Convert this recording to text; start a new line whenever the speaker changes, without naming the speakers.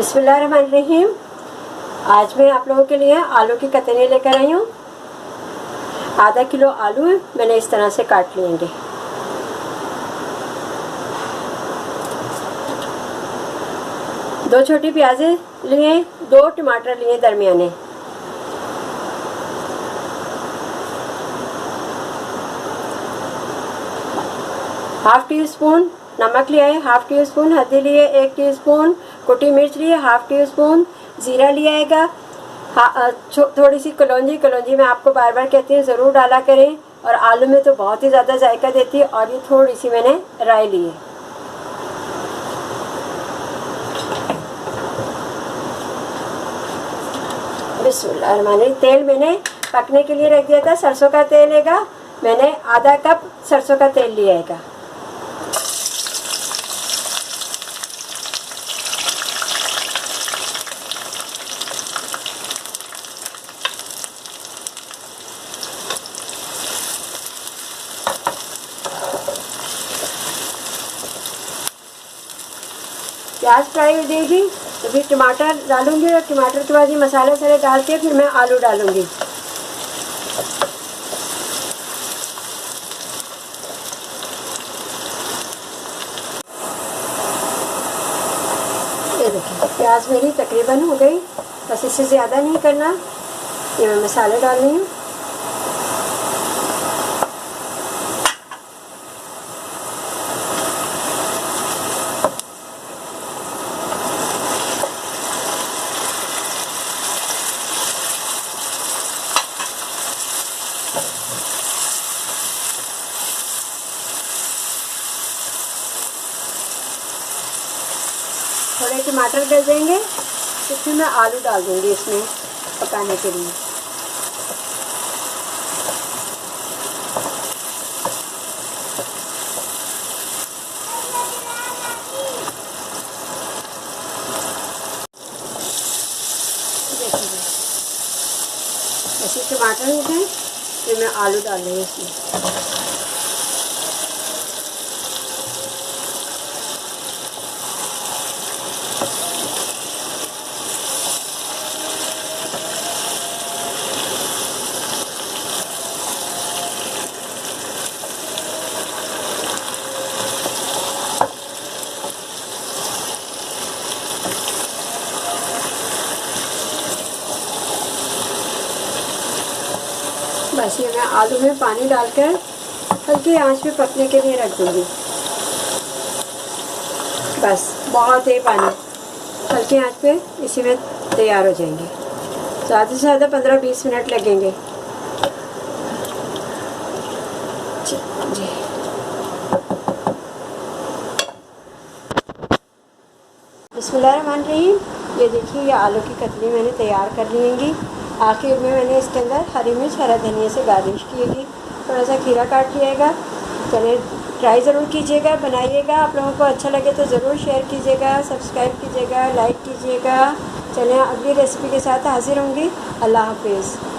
बिस्मिल्लाहिर्रहमानिर्रहीम। आज मैं आप लोगों के लिए आलू की कतरनी लेकर आई हूँ। आधा किलो आलू मैंने इस तरह से काट लेंगे। दो छोटी प्याज़ें लिए, दो टमाटर लिए दरमियाने, हाफ टी स्पून नमक लिया है, हाफ टी स्पून हल्दी लिए, 1 टीस्पून कुटी मिर्च लिए, हाफ टी स्पून ज़ीरा लिया है, थोड़ी सी कलौंजी मैं आपको बार बार कहती हूँ ज़रूर डाला करें, और आलू में तो बहुत ही ज़्यादा जायका देती है। और ये थोड़ी सी मैंने राई ली है। बिस्मिल्लाहिर्रहमानिर्रहीम। तेल मैंने पकने के लिए रख दिया था, सरसों का तेल है, मैंने आधा कप सरसों का तेल लिया है। प्याज फ्राई हो जाएगी तो फिर टमाटर डालूंगी, और टमाटर के बाद ये मसाले सारे डाल के फिर मैं आलू डालूंगी। ये देखिए प्याज मेरी तकरीबन हो गई, बस इससे ज़्यादा नहीं करना। ये मैं मसाले डाल रही हूँ। थोड़े टमाटर डल देंगे तो फिर मैं आलू डाल दूँगी इसमें पकाने के लिए। ऐसे टमाटर हो गए फिर मैं आलू डाल रही हूँ इसमें। बस ये मैं आलू में पानी डालकर हल्की आंच पे पकने के लिए रख दूँगी। बस बहुत ही पानी, हल्की आंच पे इसी में तैयार हो जाएंगे। ज़्यादा से ज़्यादा 15-20 मिनट लगेंगे। जी बिस्मिल्लाहिर्रहमानिर्रहीम। ये देखिए ये आलू की कतली मैंने तैयार कर ली हैगी। आखिर में मैंने इसके अंदर हरी मिर्च हरा धनिया से गार्निश किएगी, थोड़ा सा खीरा काट लिएगा। चलिए ट्राई ज़रूर कीजिएगा, बनाइएगा। आप लोगों को अच्छा लगे तो ज़रूर शेयर कीजिएगा, सब्सक्राइब कीजिएगा, लाइक कीजिएगा। चलिए अगली रेसिपी के साथ हाजिर होंगी। अल्लाह हाफिज़।